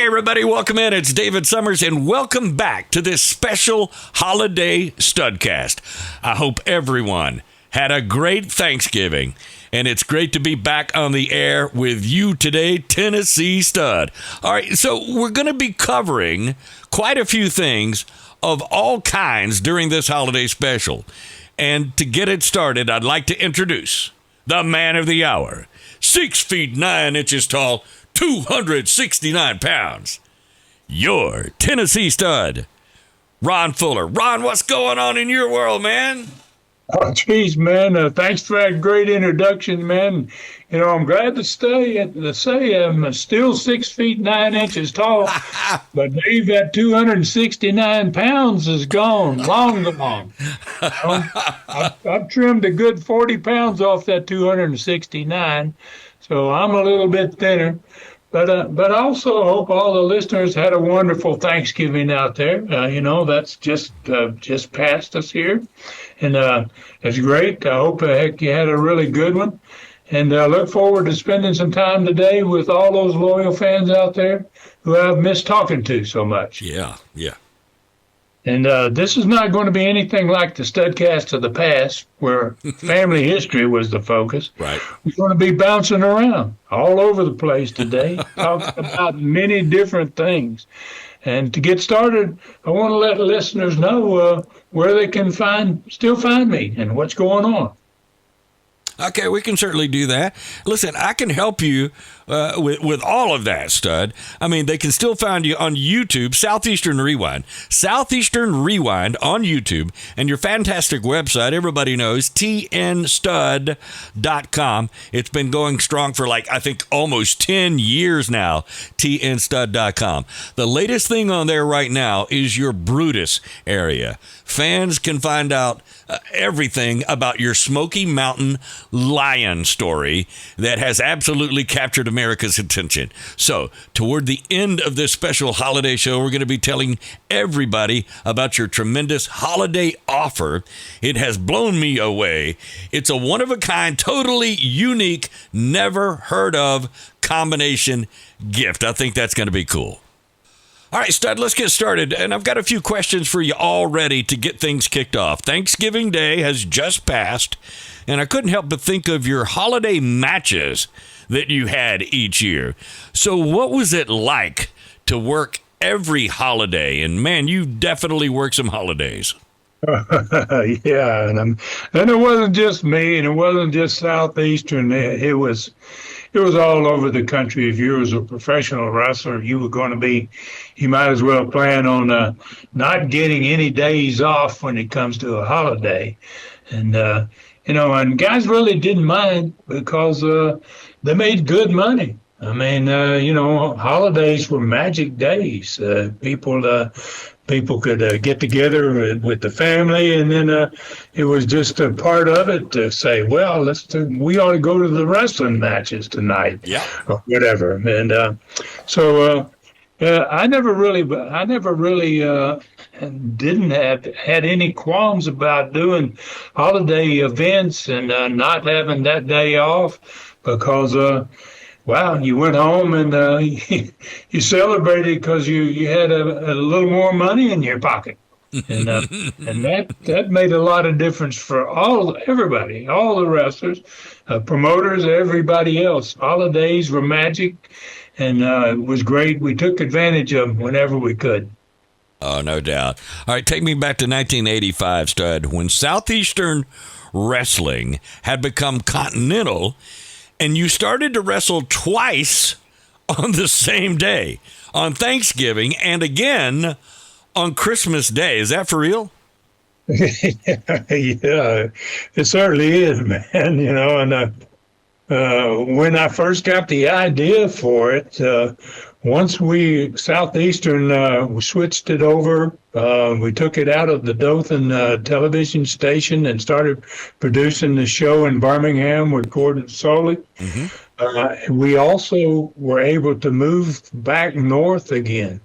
everybody, welcome in. It's David Summers, and welcome back to this special holiday Studcast. I hope everyone had a great Thanksgiving, and it's great to be back on the air with you today, Tennessee Stud. All right, so we're going to be covering quite a few things of all kinds during this holiday special. And to get it started, I'd like to introduce the man of the hour, 6 feet 9 inches tall, 269 pounds. Your Tennessee Stud, Ron Fuller. Ron, what's going on in your world, man? Oh, geez, man. Thanks for that great introduction, man. You know, I'm glad to say I'm still 6 feet 9 inches tall, but Dave, that 269 pounds is gone, long gone. You know, I've trimmed a good 40 pounds off that 269, so I'm a little bit thinner. But I also hope all the listeners had a wonderful Thanksgiving out there. You know, that's just past us here. And it's great. I hope you had a really good one. And I look forward to spending some time today with all those loyal fans out there who I've missed talking to so much. Yeah. And this is not going to be anything like the Studcast of the past, where family history was the focus. Right. We're going to be bouncing around all over the place today, talking about many different things. And to get started, I want to let listeners know where they can still find me and what's going on. Okay, we can certainly do that. Listen, I can help you with all of that, Stud. I mean, they can still find you on YouTube, Southeastern Rewind on YouTube, and your fantastic website, everybody knows, tnstud.com. It's been going strong for I think almost 10 years now, tnstud.com. The latest thing on there right now is your Brutus area. Fans can find out everything about your Smoky Mountain lion story that has absolutely captured America's attention. So, toward the end of this special holiday show, we're going to be telling everybody about your tremendous holiday offer. It has blown me away. It's a one-of-a-kind, totally unique, never heard of combination gift. I think that's going to be cool. All right, Stud, let's get started. And I've got a few questions for you all ready to get things kicked off. Thanksgiving Day has just passed, and I couldn't help but think of your holiday matches that you had each year. So what was it like to work every holiday? And, man, you definitely worked some holidays. Yeah, and it wasn't just me, and it wasn't just Southeastern. It was all over the country. If you was a professional wrestler, you might as well plan on not getting any days off when it comes to a holiday. And, and guys really didn't mind because they made good money. I mean, holidays were magic days. People could get together with the family, and then it was just a part of it to say, well, we ought to go to the wrestling matches tonight, or whatever. And so I never really didn't had any qualms about doing holiday events and not having that day off because. Wow, you went home and you celebrated because you had a little more money in your pocket. And that made a lot of difference for everybody, all the wrestlers, promoters, everybody else. Holidays were magic, and it was great. We took advantage of them whenever we could. Oh, no doubt. All right, take me back to 1985, Stud, when Southeastern Wrestling had become continental, and you started to wrestle twice on the same day, on Thanksgiving and again on Christmas Day. Is that for real? Yeah, it certainly is, man. And when I first got the idea for it, once Southeastern switched it over, we took it out of the Dothan television station and started producing the show in Birmingham with Gordon Soley. Mm-hmm. We also were able to move back north again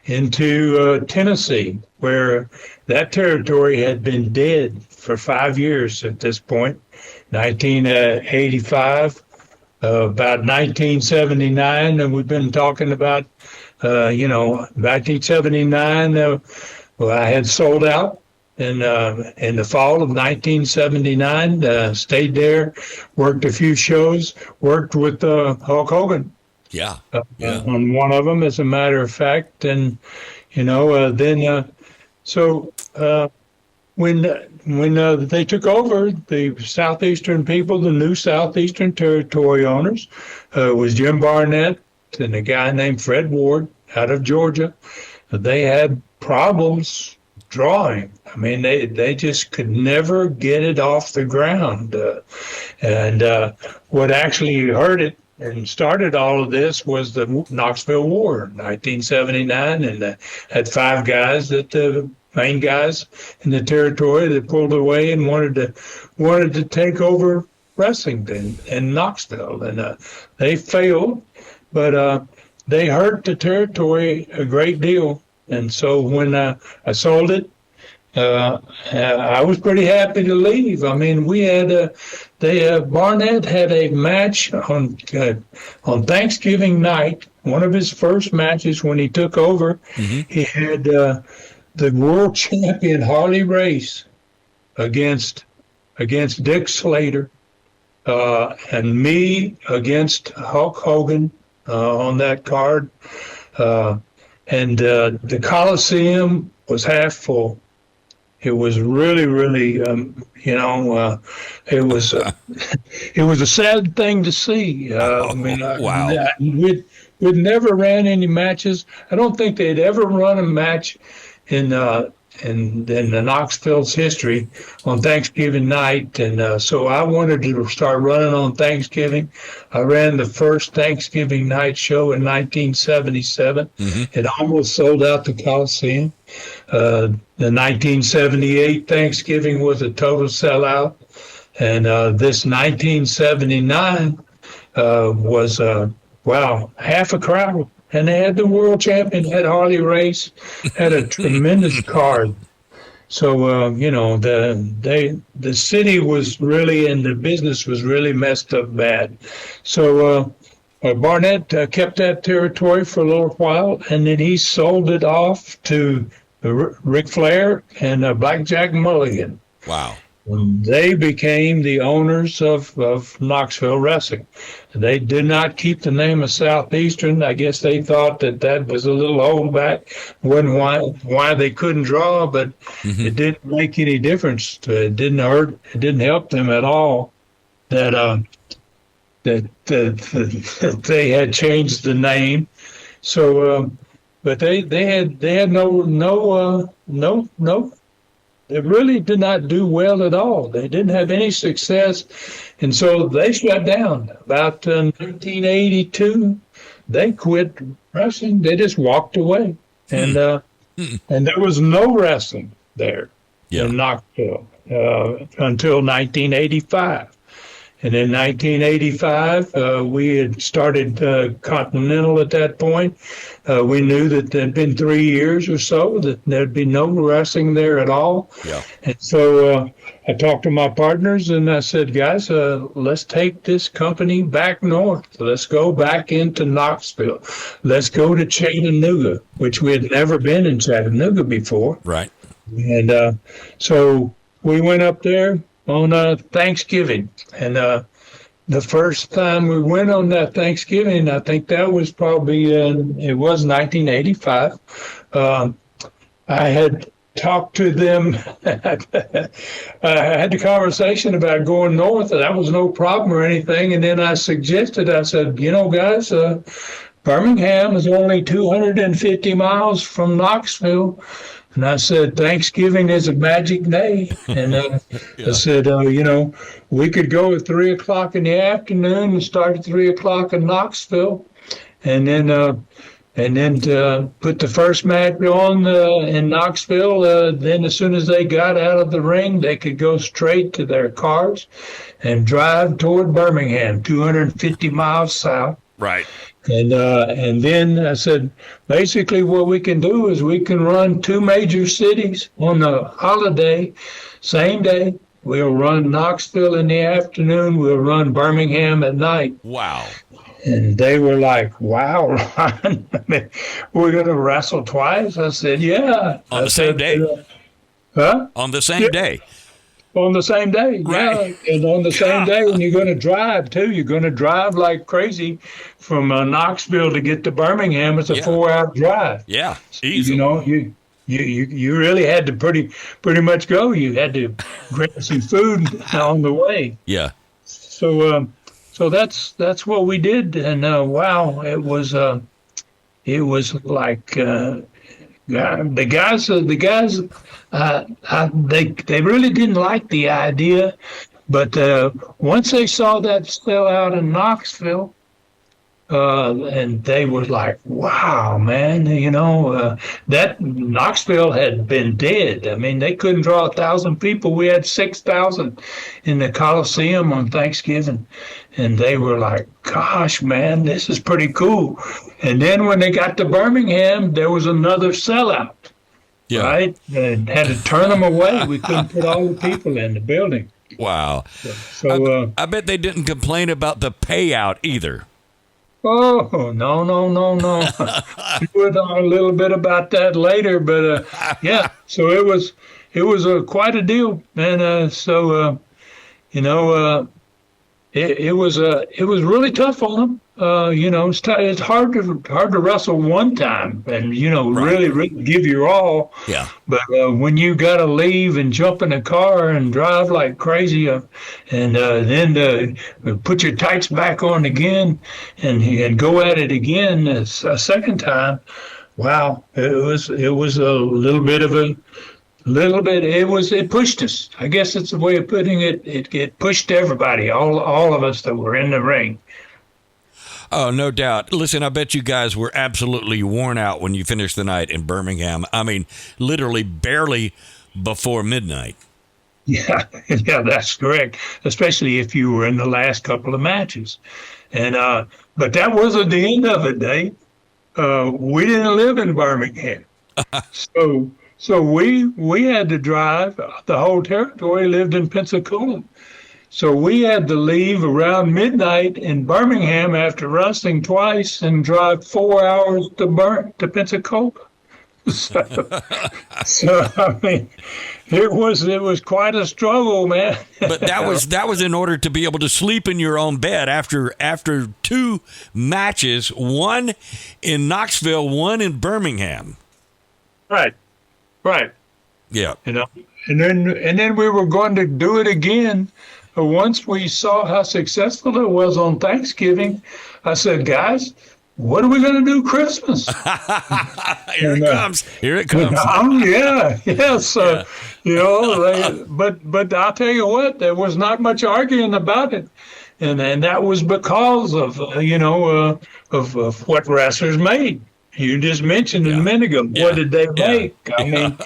into Tennessee, where that territory had been dead for 5 years at this point, 1985. About 1979, and we've been talking about 1979, well, I had sold out in the fall of 1979. Stayed there, worked a few shows, worked with Hulk Hogan. Yeah. On one of them, as a matter of fact, and so when they took over, the southeastern people, the new southeastern territory owners, was Jim Barnett and a guy named Fred Ward out of Georgia. They had problems drawing. I mean, they just could never get it off the ground. And what actually hurt it and started all of this was the Knoxville War, 1979, and had 5 guys that the main guys in the territory that pulled away and wanted to take over wrestling in Knoxville, and they failed, but they hurt the territory a great deal. And so when I sold it, I was pretty happy to leave. I mean, we had Barnett had a match on Thanksgiving night. One of his first matches when he took over, he had the world champion Harley Race against Dick Slater, and me against Hulk Hogan on that card, and the Coliseum was half full. It was really, really, it was a sad thing to see. Wow. We'd never ran any matches. I don't think they'd ever run a match in the Knoxville's history on Thanksgiving night, and so I wanted to start running on Thanksgiving. I ran the first Thanksgiving night show in 1977. It almost sold out the Coliseum. The 1978 Thanksgiving was a total sellout, and this 1979 was half a crowd. And they had the world champion, had Harley Race, had a tremendous card. So the city was really, and the business was really messed up bad. So Barnett kept that territory for a little while, and then he sold it off to Ric Flair and Blackjack Mulligan. Wow. They became the owners of Knoxville Wrestling. They did not keep the name of Southeastern. I guess they thought that was a little holdback. Wasn't why they couldn't draw, but it didn't make any difference. It didn't hurt. It didn't help them at all that they had changed the name. So, but they had no. They really did not do well at all. They didn't have any success, and so they shut down. About 1982, they quit wrestling. They just walked away, and there was no wrestling there in Knoxville until 1985. And in 1985, we had started Continental at that point. We knew that there'd been 3 years or so that there'd be no wrestling there at all. Yeah. And so I talked to my partners and I said, guys, let's take this company back north. Let's go back into Knoxville. Let's go to Chattanooga, which we had never been in Chattanooga before. Right. And so we went up there on Thanksgiving, and the first time we went on that Thanksgiving, I think that was probably it was 1985. I had talked to them. I had the conversation about going north, and that was no problem or anything. And then I said, guys, Birmingham is only 250 miles from Knoxville. And I said, Thanksgiving is a magic day. And I said, we could go at 3 o'clock in the afternoon and start at 3 o'clock in Knoxville. And then put the first match on in Knoxville. Then as soon as they got out of the ring, they could go straight to their cars and drive toward Birmingham, 250 miles south. Right. And then I said, basically what we can do is we can run 2 major cities on the holiday, same day. We'll run Knoxville in the afternoon. We'll run Birmingham at night. Wow. And they were like, "Wow, Ron, I mean, we're going to wrestle twice." I said, "Yeah." On the same day. Huh? On the same Yeah. day. On the same day, Right. yeah. And on the same day, when you're going to drive, too, you're going to drive like crazy from Knoxville to get to Birmingham. It's a 4-hour drive. Yeah, You easily. know, you really had to pretty much go. You had to grab some food on the way. Yeah. So that's what we did. And wow, it was like the guys they really didn't like the idea, but once they saw that still out in Knoxville, and they were like, "Wow, man! That Knoxville had been dead. I mean, they couldn't draw 1,000 people. We had 6,000 in the Coliseum on Thanksgiving, and they were like, "Gosh, man, this is pretty cool." And then when they got to Birmingham, there was another sellout. Yeah. Right, and had to turn them away. We couldn't put all the people in the building. Wow. So I bet they didn't complain about the payout either. oh no. We'll talk a little bit about that later, but yeah. So it was quite a deal, and it was really tough on them. It's hard to wrestle one time and Right. really give your all. Yeah. But when you got to leave and jump in a car and drive like crazy, and then put your tights back on again and go at it again a second time, wow, it was a little bit of a little bit. It pushed us. I guess it's a way of putting it. It pushed everybody, all of us that were in the ring. Oh, no doubt. Listen, I bet you guys were absolutely worn out when you finished the night in Birmingham. I mean, literally barely before midnight. Yeah, yeah, that's correct. Especially if you were in the last couple of matches, and but that wasn't the end of it, Dave. We didn't live in Birmingham, so we had to drive. The whole territory lived in Pensacola. So we had to leave around midnight in Birmingham after wrestling twice and drive 4 hours to Pensacola. So I mean, it was quite a struggle, man. But that was in order to be able to sleep in your own bed after two matches, one in Knoxville, one in Birmingham. Right. Yeah. And then we were going to do it again. Once we saw how successful it was on Thanksgiving, I said, "Guys, what are we going to do Christmas?" Here it comes. Here it comes. Yeah. So, but I'll tell you what, there was not much arguing about it, and that was because of of what wrestlers made. You just mentioned it a minute ago. Yeah. What did they make? I mean.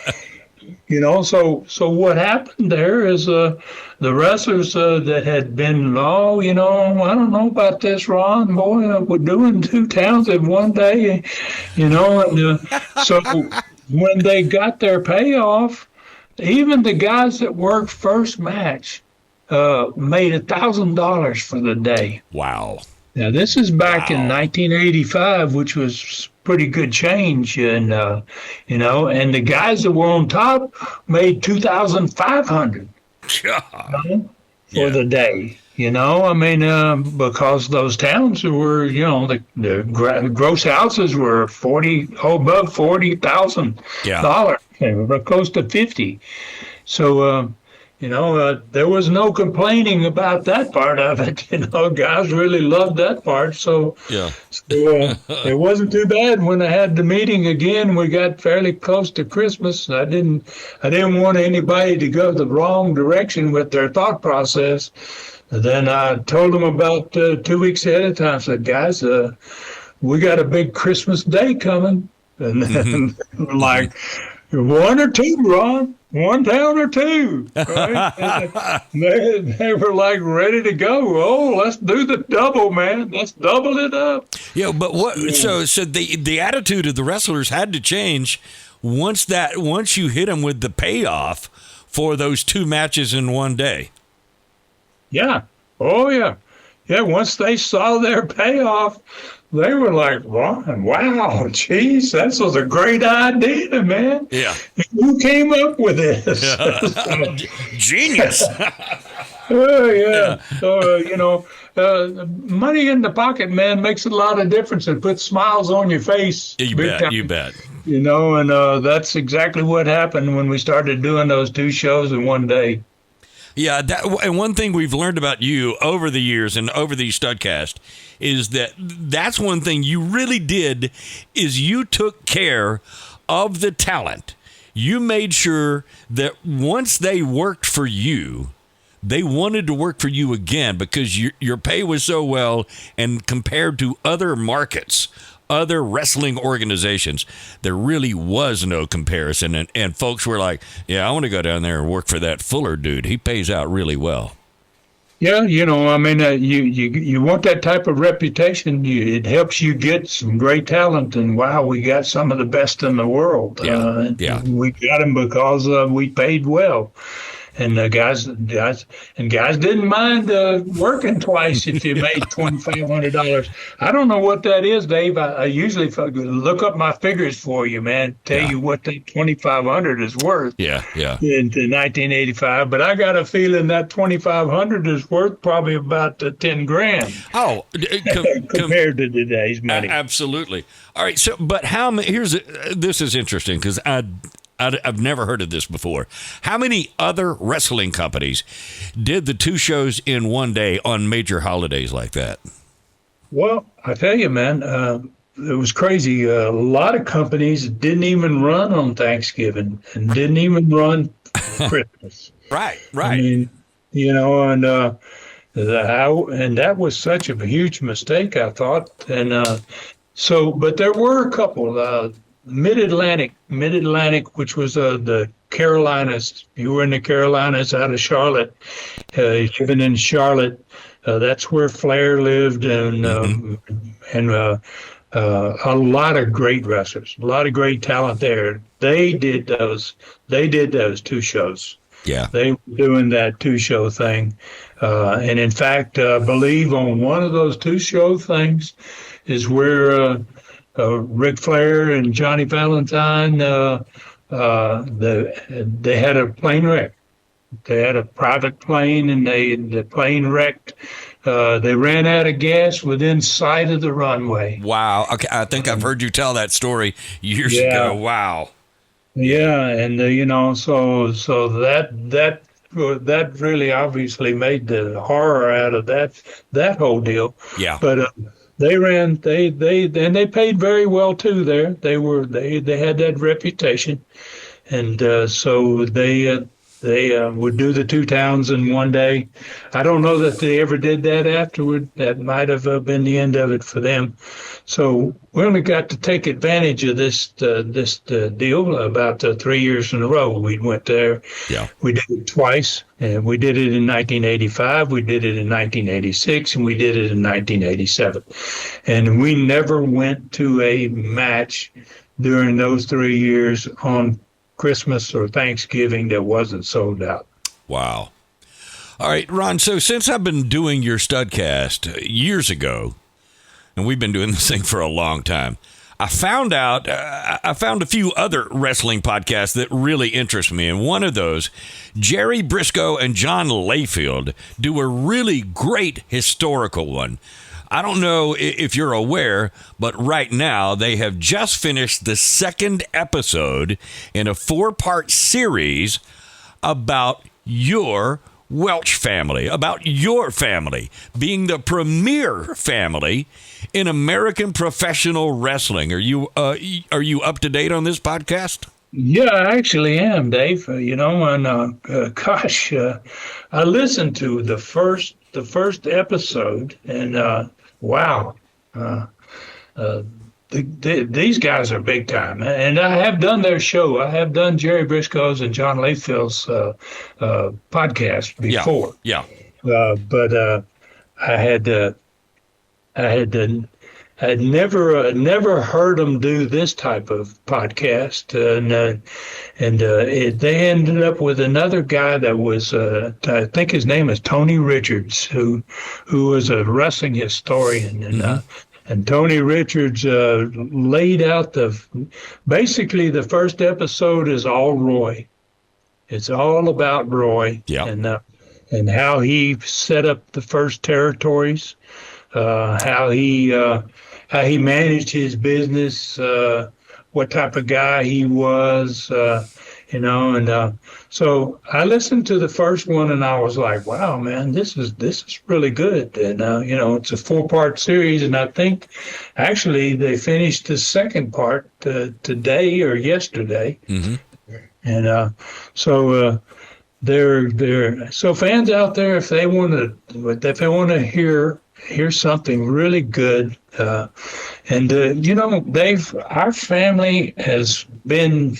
So what happened there is the wrestlers that had been, I don't know about this, Ron. Boy, we're doing 2 towns in one day, and so when they got their payoff, even the guys that worked first match made $1,000 for the day. Wow. Now, this is back in 1985, which was pretty good change. And, and the guys that were on top made $2,500 for the day. I mean, because those towns were, the gross houses were above $40,000. They were close to 50. So, there was no complaining about that part of it. Guys really loved that part. So, it wasn't too bad when I had the meeting again. We got fairly close to Christmas. I didn't want anybody to go the wrong direction with their thought process. And then I told them about 2 weeks ahead of time. I said, "Guys, we got a big Christmas day coming." And then like, 1 or 2, Ron. 1 town or 2, right? they were like ready to go. Oh, let's do the double, man. Let's double it up. Yeah, but what? So the attitude of the wrestlers had to change once you hit them with the payoff for those 2 matches in one day. Yeah. Oh, yeah. once they saw their payoff, they were like, wow, geez, that was a great idea, man. Yeah. Who came up with this? Genius. Oh, yeah. So, money in the pocket, man, makes a lot of difference and puts smiles on your face. You bet. Time. You bet. And that's exactly what happened when we started doing those 2 shows in one day. Yeah, and one thing we've learned about you over the years and over these Studcast is that's one thing you really did is you took care of the talent. You made sure that once they worked for you, they wanted to work for you again because your pay was so well, and compared to other markets, other wrestling organizations, there really was no comparison. And folks were like, yeah, I want to go down there and work for that Fuller dude. He pays out really well. Yeah, you want that type of reputation. It helps you get some great talent. And wow, we got some of the best in the world. Yeah. We got them because we paid well. And guys didn't mind working twice if you made $2,500. I don't know what that is, Dave. I usually look up my figures for you, man. Tell you what that $2,500 is worth. Yeah. In 1985, but I got a feeling that $2,500 is worth probably about $10,000. Oh, compared to today's money. Absolutely. All right. So, but how many? This is interesting because I've never heard of this before. How many other wrestling companies did the 2 shows in one day on major holidays like that? Well, I tell you, man, it was crazy. A lot of companies didn't even run on Thanksgiving and didn't even run Christmas. Right. I mean, and that was such a huge mistake, I thought. And but there were a couple. Mid-Atlantic, which was the Carolinas. You were in the Carolinas out of Charlotte, living in Charlotte. That's where Flair lived, and a lot of great wrestlers, a lot of great talent there. They did those 2 shows. Yeah, they were doing that 2-show thing, and in fact, I believe on one of those 2-show things is where. Ric Flair and Johnny Valentine, they had a plane wreck. They had a private plane, and the plane wrecked. They ran out of gas within sight of the runway. Wow. Okay, I think I've heard you tell that story years ago. Wow. Yeah, and so that really obviously made the horror out of that whole deal. Yeah. But they paid very well too there. They had that reputation, and so they would do the 2 towns in one day. I don't know that they ever did that afterward. That might have been the end of it for them. So we only got to take advantage of this deal about 3 years in a row. We went there. Yeah. We did it twice, and we did it in 1985. We did it in 1986, and we did it in 1987. And we never went to a match during those 3 years on Christmas or Thanksgiving that wasn't sold out. Wow. All right, Ron, so since I've been doing your Studcast years ago, and we've been doing this thing for a long time, I found a few other wrestling podcasts that really interest me. And one of those, Jerry Briscoe and John Layfield do a really great historical one. I don't know if you're aware, but right now they have just finished the 2nd episode in a 4-part series about your Welch family, about your family being the premier family in American professional wrestling. Are you up to date on this podcast? Yeah, I actually am, Dave. And I listened to the first episode, and wow, these guys are big time. And I have done their show. I have done Jerry Briscoe's and John Layfield's podcast before. Yeah. But I had I'd never heard them do this type of podcast, they ended up with another guy that was, I think his name is Tony Richards, who was a wrestling historian, and Tony Richards laid out basically the first episode is all Roy. It's all about Roy, and how he set up the first territories, how he managed his business, what type of guy he was, so I listened to the first one and I was like, wow, man, this is really good. And, it's a 4-part series. And I think actually they finished the second part today or yesterday. Mm-hmm. And so fans out there, if they want to hear something really good, our family has been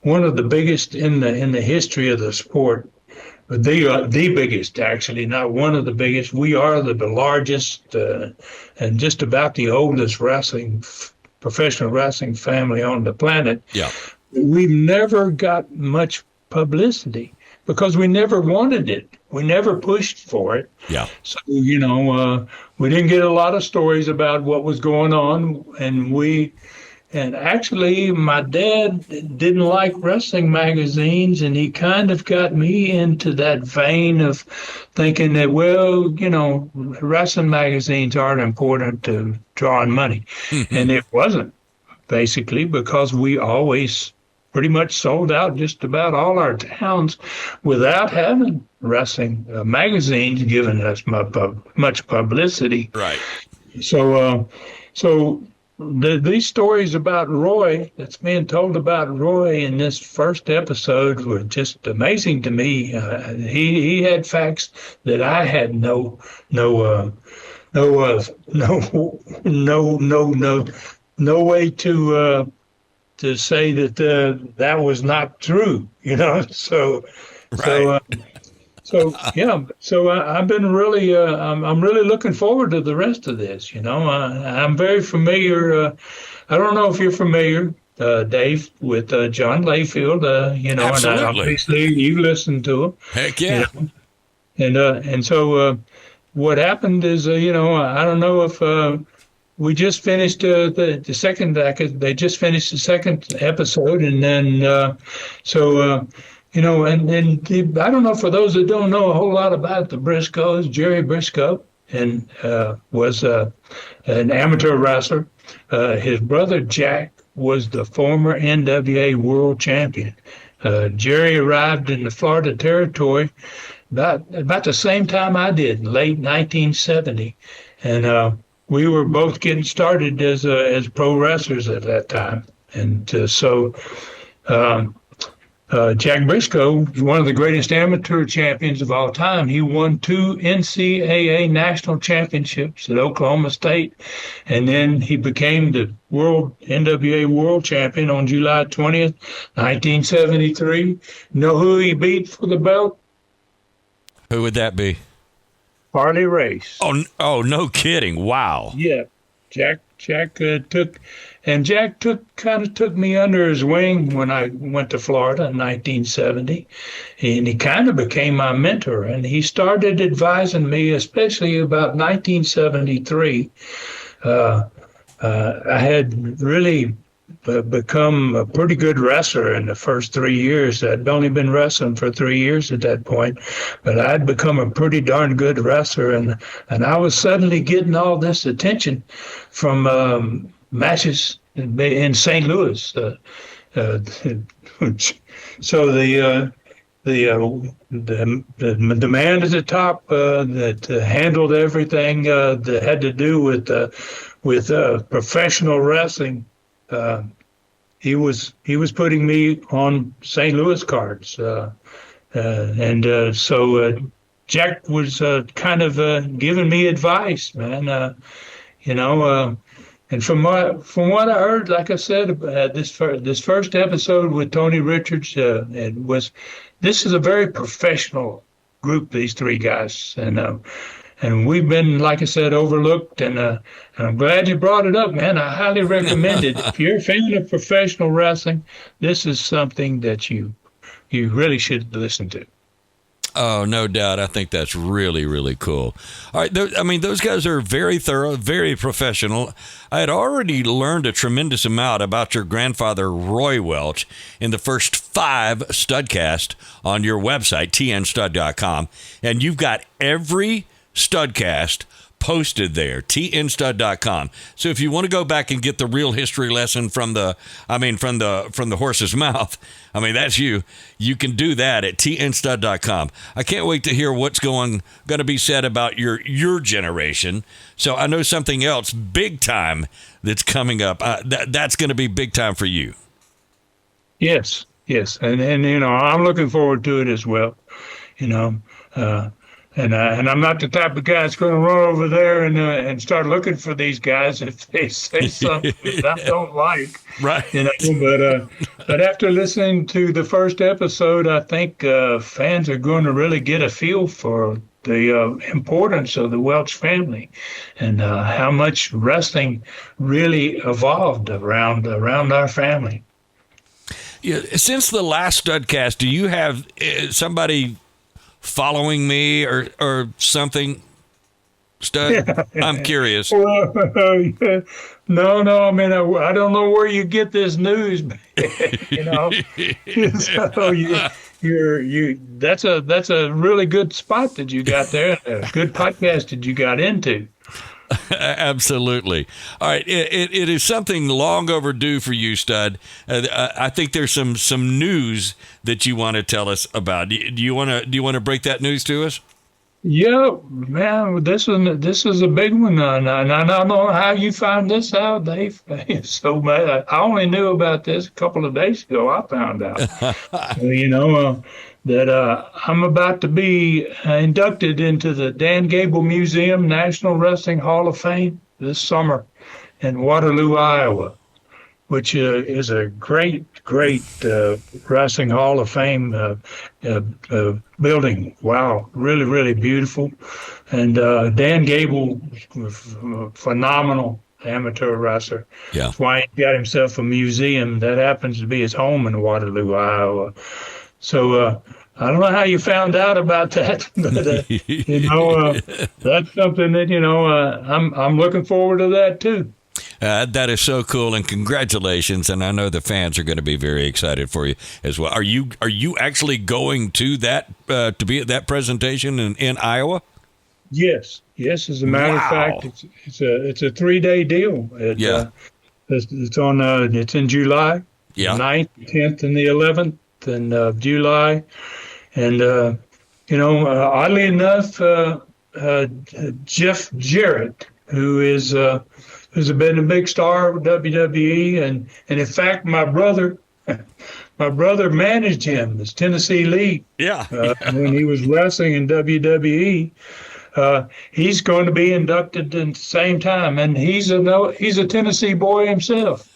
one of the biggest in the history of the sport. The biggest, actually, not one of the biggest. We are the largest and just about the oldest professional wrestling family on the planet. Yeah. We've never got much publicity because we never wanted it. We never pushed for it. Yeah. So, we didn't get a lot of stories about what was going on. And actually, my dad didn't like wrestling magazines, and he kind of got me into that vein of thinking that, wrestling magazines aren't important to drawing money. And it wasn't, basically, because we always pretty much sold out just about all our towns without having wrestling magazines giving us much publicity. Right. So these stories about Roy, that's being told about Roy in this first episode, were just amazing to me. He had facts that I had no way to say that was not true, So, right. I've been really, I'm really looking forward to the rest of this. I'm very familiar. I don't know if you're familiar, Dave, with John Layfield. Absolutely. And obviously you listened to him. Heck yeah. And so what happened is, I don't know if we just finished the second. They just finished the second episode, and then I don't know, for those that don't know a whole lot about the Briscoes, Jerry Briscoe and was an amateur wrestler. His brother Jack was the former NWA world champion. Jerry arrived in the Florida territory about the same time I did, late 1970, and we were both getting started as pro wrestlers at that time, and Jack Briscoe was one of the greatest amateur champions of all time. He won 2 NCAA national championships at Oklahoma State, and then he became the NWA world champion on July 20th, 1973. Know who he beat for the belt? Who would that be? Harley Race. Oh, no kidding! Wow. Yeah, Jack took me under his wing when I went to Florida in 1970, and he kind of became my mentor. And he started advising me, especially about 1973. I had really become a pretty good wrestler in the first 3 years. I'd only been wrestling for 3 years at that point, but I'd become a pretty darn good wrestler, and I was suddenly getting all this attention from matches in St. Louis. So the man at the top that handled everything that had to do with professional wrestling. He was putting me on St. Louis cards, so Jack was kind of giving me advice, man. And from what I heard, like I said, this first episode with Tony Richards, this is a very professional group. These 3 guys, and and we've been, like I said, overlooked. And I'm glad you brought it up, man. I highly recommend it. If you're a fan of professional wrestling, this is something that you really should listen to. Oh, no doubt. I think that's really, really cool. All right. Those guys are very thorough, very professional. I had already learned a tremendous amount about your grandfather, Roy Welch, in the first 5 Studcast on your website, tnstud.com. And you've got every Studcast posted there, tnstud.com. So if you want to go back and get the real history lesson from the horse's mouth, that's you can do that at tnstud.com. I can't wait to hear what's going to be said about your generation. So I know something else big time that's coming up. That's going to be big time for you. Yes. And I'm looking forward to it as well. And I'm not the type of guy that's going to run over there and start looking for these guys if they say something that I don't like. Right. But after listening to the first episode, I think fans are going to really get a feel for the importance of the Welch family and how much wrestling really evolved around our family. Yeah. Since the last Studcast, do you have somebody following me or something, Stud? I'm curious. Well, no. I don't know where you get this news. So that's a really good spot that you got there. A good podcast that you got into. Absolutely. All right. It is something long overdue for you, Stud. I think there's some news that you want to tell us about. Do you want to break that news to us? Yeah, man. This is a big one, and I don't know how you found this out, Dave. So I only knew about this a couple of days ago. I found out. That I'm about to be inducted into the Dan Gable Museum National Wrestling Hall of Fame this summer in Waterloo, Iowa, which is a great wrestling Hall of Fame building. Wow, really, really beautiful. And Dan Gable, phenomenal amateur wrestler. Yeah. That's why he got himself a museum that happens to be his home in Waterloo, Iowa. So I don't know how you found out about that, but that's something that I'm looking forward to that too. That is so cool, and congratulations! And I know the fans are going to be very excited for you as well. Are you actually going to that to be at that presentation in Iowa? Yes. As a matter of fact, it's a 3-day deal. It's in July. Yeah. 9th, 10th, and the 11th. In July, and oddly enough, Jeff Jarrett, who's been a big star of WWE, and in fact, my brother managed him as Tennessee Lee. Yeah. When he was wrestling in WWE. He's going to be inducted at the same time, and he's a Tennessee boy himself.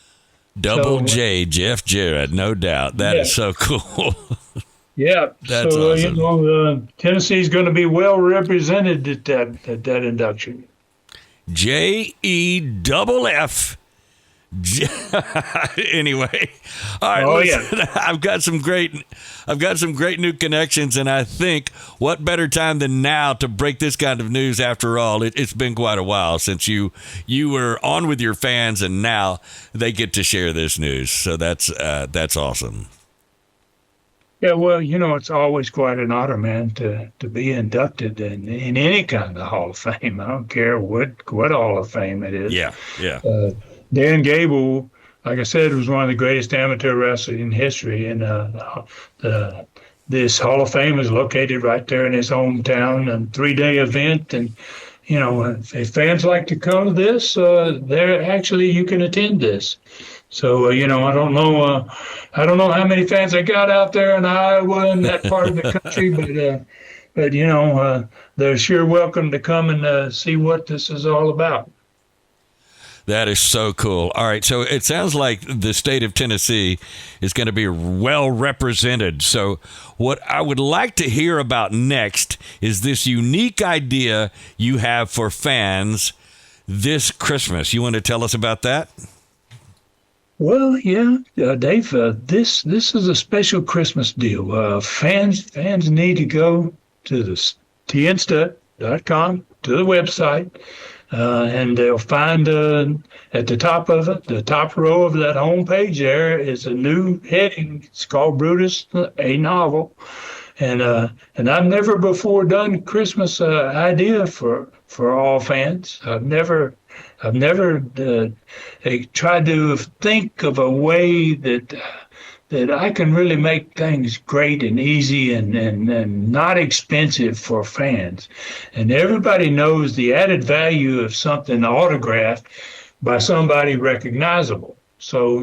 Double J, Jeff Jarrett, no doubt. That is so cool. Yeah, that's awesome. Tennessee's going to be well represented at that induction. JEFF. Anyway, all right. Listen, I've got some great new connections, and I think what better time than now to break this kind of news? After all, it's been quite a while since you were on with your fans, and now they get to share this news. So that's awesome. Yeah, well, it's always quite an honor, man, to be inducted in any kind of Hall of Fame. I don't care what Hall of Fame it is. Yeah. Dan Gable, like I said, was one of the greatest amateur wrestlers in history, and this Hall of Fame is located right there in his hometown, and 3-day event. And if fans like to come to this, you can attend this. So I don't know how many fans I got out there in Iowa and that part of the country, but they're sure welcome to come and see what this is all about. That is so cool. All right, so it sounds like the state of Tennessee is going to be well represented. So what I would like to hear about next is this unique idea you have for fans this Christmas. You want to tell us about that? Well, yeah, Dave. This is a special Christmas deal. Fans need to go to the tnstud.com, to the website, and they'll find at the top of it, the top row of that home page, there is a new heading. It's called Brutus, a novel, and I've never before done Christmas idea for all fans. I've never tried to think of a way that I can really make things great and easy and not expensive for fans. And everybody knows the added value of something autographed by somebody recognizable. So,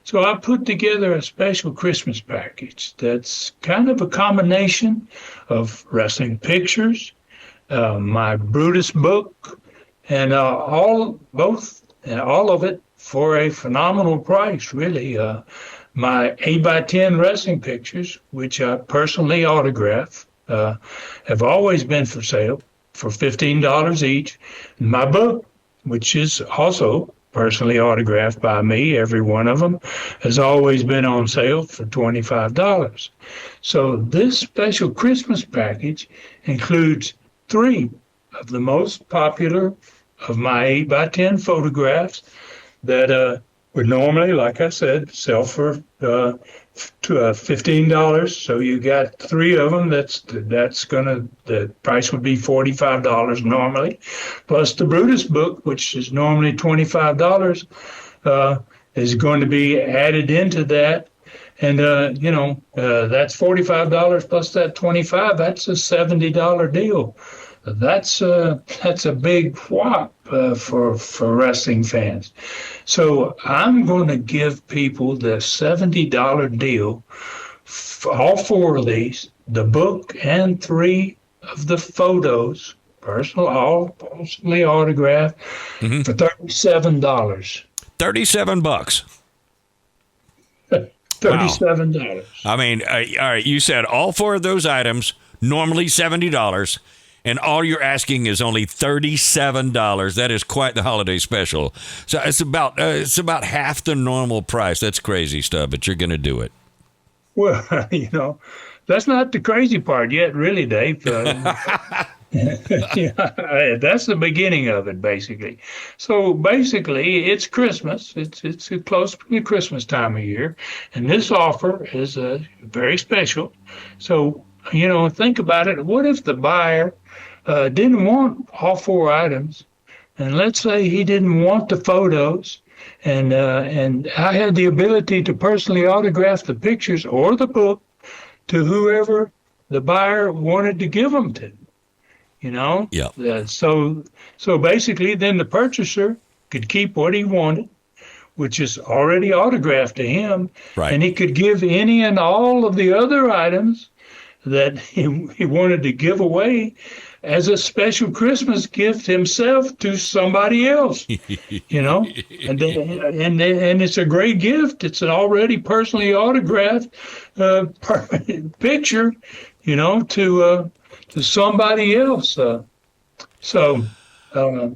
so I put together a special Christmas package that's kind of a combination of wrestling pictures, my Brutus book, and all of it for a phenomenal price, really. My 8x10 wrestling pictures, which I personally autograph, have always been for sale for $15 each. My book, which is also personally autographed by me, every one of them, has always been on sale for $25. So this special Christmas package includes 3 of the most popular of my 8x10 photographs that would normally, like I said, sell for $15. So you got 3 of them. The price would be $45 normally, plus the Brutus book, which is normally $25, is going to be added into that. And that's $45 plus that $25. That's a $70 deal. That's a big whop for wrestling fans. So I'm going to give people the $70 deal, all 4 of these, the book and 3 of the photos, all personally autographed, for $37. $37. $37. Wow. I mean, all right, you said all 4 of those items, normally $70. And all you're asking is only $37. That is quite the holiday special. So it's about half the normal price. That's crazy stuff, but you're going to do it. Well, that's not the crazy part yet, really, Dave. Yeah, that's the beginning of it, basically. So basically, it's Christmas. It's close to the Christmas time of year, and this offer is very special. So think about it. What if the buyer didn't want all 4 items, and let's say he didn't want the photos, and I had the ability to personally autograph the pictures or the book to whoever the buyer wanted to give them to, Yeah. So basically, then the purchaser could keep what he wanted, which is already autographed to him, right, and he could give any and all of the other items that he wanted to give away as a special Christmas gift himself to somebody else, and it's a great gift. It's an already personally autographed picture, to somebody else. What do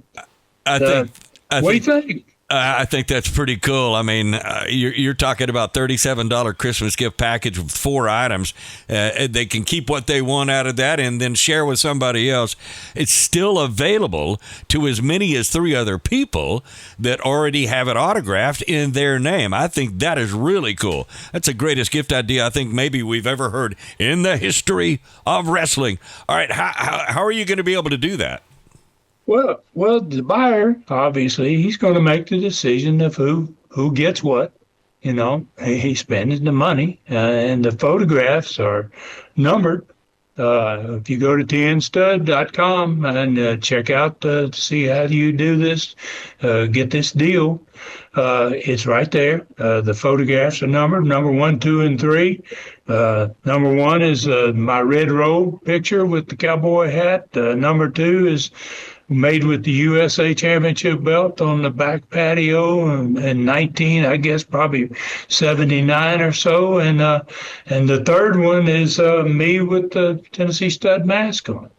you think? I think that's pretty cool. I mean, you're talking about $37 Christmas gift package with 4 items. They can keep what they want out of that and then share with somebody else. It's still available to as many as 3 other people that already have it autographed in their name. I think that is really cool. That's the greatest gift idea I think maybe we've ever heard in the history of wrestling. All right, how are you going to be able to do that? Well, the buyer, obviously, he's going to make the decision of who gets what. He's spending the money, and the photographs are numbered. If you go to tnstud.com and check out to see how do you do this, get this deal, it's right there. The photographs are numbered, number 1, 2, and 3. Number 1 is my red robe picture with the cowboy hat. Number 2 is made with the USA Championship belt on the back patio in 19, I guess probably 79 or so, and the third one is me with the Tennessee Stud mask on.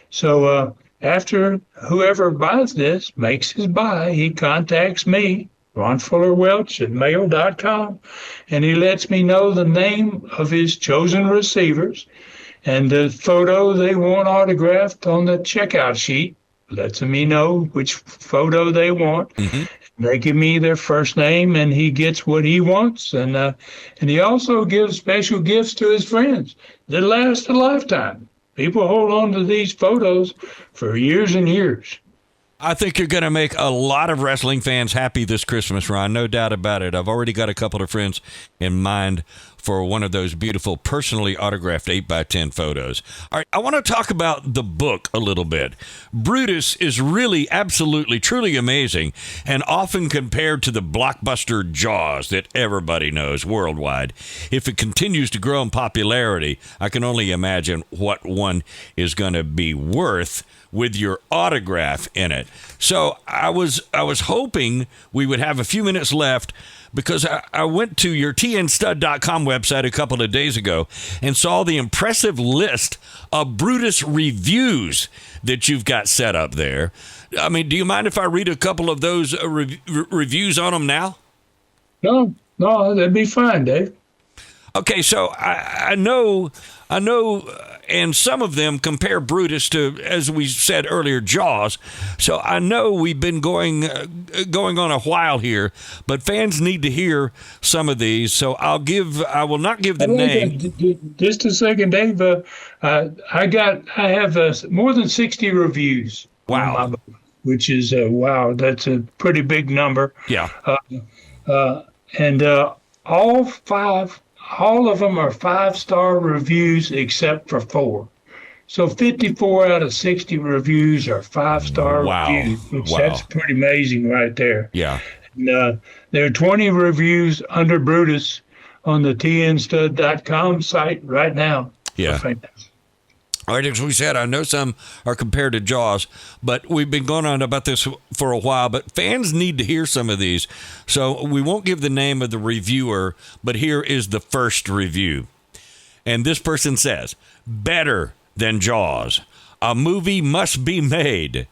So after whoever buys this makes his buy, he contacts me, Ron Fuller Welch at mail.com, and he lets me know the name of his chosen receivers and the photo they want autographed on the checkout sheet. Lets me know which photo they want. Mm-hmm. They give me their first name, and he gets what he wants. And he also gives special gifts to his friends that last a lifetime. People hold on to these photos for years and years. I think you're going to make a lot of wrestling fans happy this Christmas, Ron. No doubt about it. I've already got a couple of friends in mind for one of those beautiful personally autographed 8x10 photos. All right, I want to talk about the book a little bit. Brutus is really, absolutely, truly amazing, and often compared to the blockbuster Jaws that everybody knows worldwide. If it continues to grow in popularity, I can only imagine what one is going to be worth with your autograph in it. So I was hoping we would have a few minutes left, because I went to your tnstud.com website a couple of days ago and saw the impressive list of Brutus reviews that you've got set up there. I mean, do you mind if I read a couple of those reviews on them now? No, that'd be fine, Dave. Okay, so I know, and some of them compare Brutus to, as we said earlier, Jaws. So I know we've been going on a while here, but fans need to hear some of these. So I will not give the name. Just a second, Dave. I have more than 60 reviews. Wow. On my book, which is wow. That's a pretty big number. Yeah. And all of them are 5-star reviews except for 4. So 54 out of 60 reviews are 5-star reviews, which that's pretty amazing right there. Yeah. And, there are 20 reviews under Brutus on the tnstud.com site right now. Yeah. All right, as we said, I know some are compared to Jaws, but we've been going on about this for a while, but fans need to hear some of these. So we won't give the name of the reviewer, but here is the first review. And this person says, better than Jaws. A movie must be made.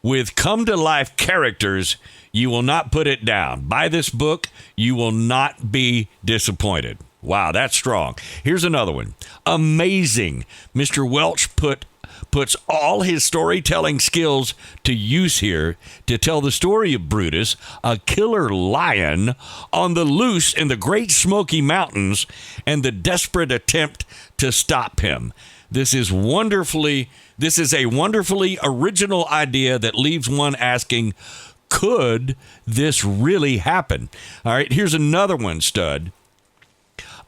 With come-to-life characters, you will not put it down. Buy this book, you will not be disappointed. Wow, that's strong. Here's another one. Amazing. Mr. Welch puts all his storytelling skills to use here to tell the story of Brutus, a killer lion on the loose in the Great Smoky Mountains, and the desperate attempt to stop him. This is a wonderfully original idea that leaves one asking, could this really happen? All right, here's another one, Stud.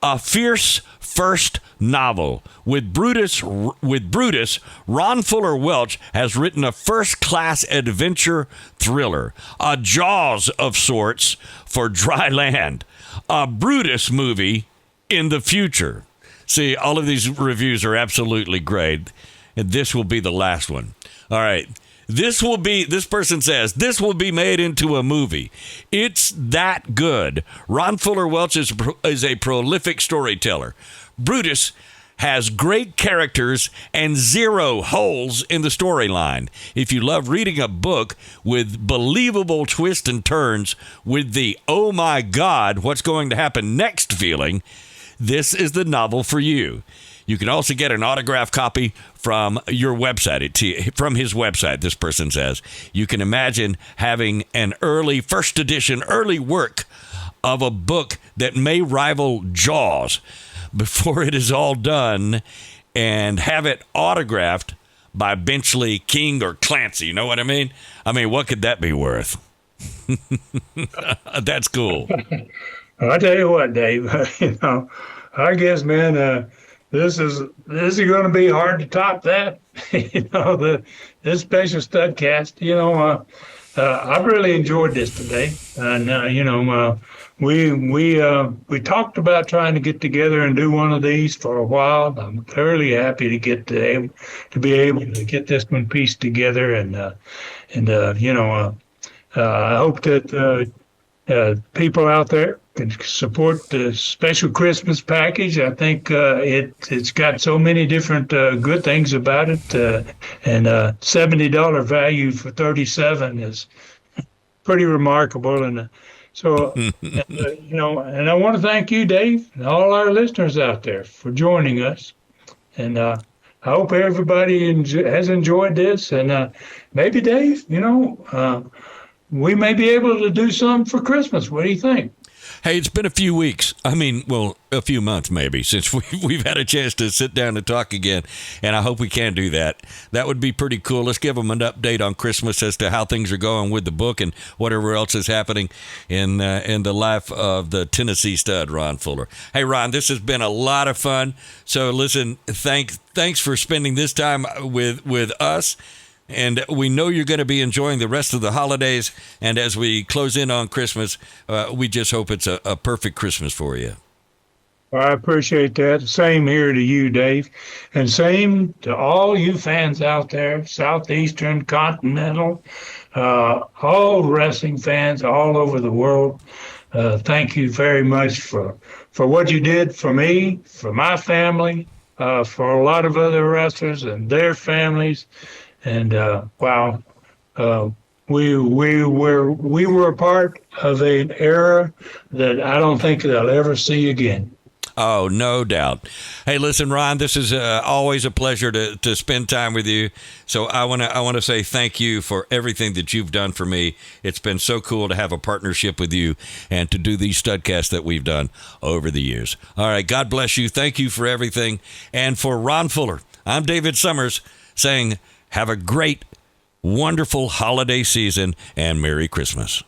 A fierce first novel. With Brutus, Ron Fuller Welch has written a first-class adventure thriller, a Jaws of sorts for dry land, a Brutus movie in the future. See, all of these reviews are absolutely great, and this will be the last one. All right. This person says, this will be made into a movie. It's that good. Ron Fuller Welch is a prolific storyteller. Brutus has great characters and 0 holes in the storyline. If you love reading a book with believable twists and turns, with the, oh my God, what's going to happen next feeling, this is the novel for you. You can also get an autographed copy from your website, from his website, this person says. You can imagine having an first edition, early work of a book that may rival Jaws before it is all done, and have it autographed by Benchley, King, or Clancy. You know what I mean? I mean, what could that be worth? That's cool. I'll tell you what, Dave, I guess, man, this is going to be hard to top that. This special Studcast. I've really enjoyed this today, and we talked about trying to get together and do one of these for a while. I'm thoroughly happy to be able to get this one pieced together, and I hope that people out there can support the special Christmas package. I think it's got so many different good things about it, and $70 value for 37 is pretty remarkable. And so, and I want to thank you, Dave, and all our listeners out there for joining us. And I hope everybody has enjoyed this. And maybe, Dave, we may be able to do something for Christmas. What do you think? Hey, it's been a few weeks. I mean, well, a few months maybe since we've had a chance to sit down and talk again, and I hope we can do that. That would be pretty cool. Let's give them an update on Christmas as to how things are going with the book and whatever else is happening in the life of the Tennessee stud, Ron Fuller. Hey, Ron, this has been a lot of fun. So listen, thanks for spending this time with us. And we know you're going to be enjoying the rest of the holidays. And as we close in on Christmas, we just hope it's a perfect Christmas for you. Well, I appreciate that. Same here to you, Dave. And same to all you fans out there, Southeastern, Continental, all wrestling fans all over the world. Thank you very much for what you did for me, for my family, for a lot of other wrestlers and their families. And wow, we were a part of an era that I don't think that I'll ever see again. Oh, no doubt. Hey, listen, Ron, this is always a pleasure to spend time with you. So I want to say thank you for everything that you've done for me. It's been so cool to have a partnership with you and to do these Studcasts that we've done over the years. All right, God bless you. Thank you for everything. And for Ron Fuller, I'm David Summers saying, have a great, wonderful holiday season and Merry Christmas.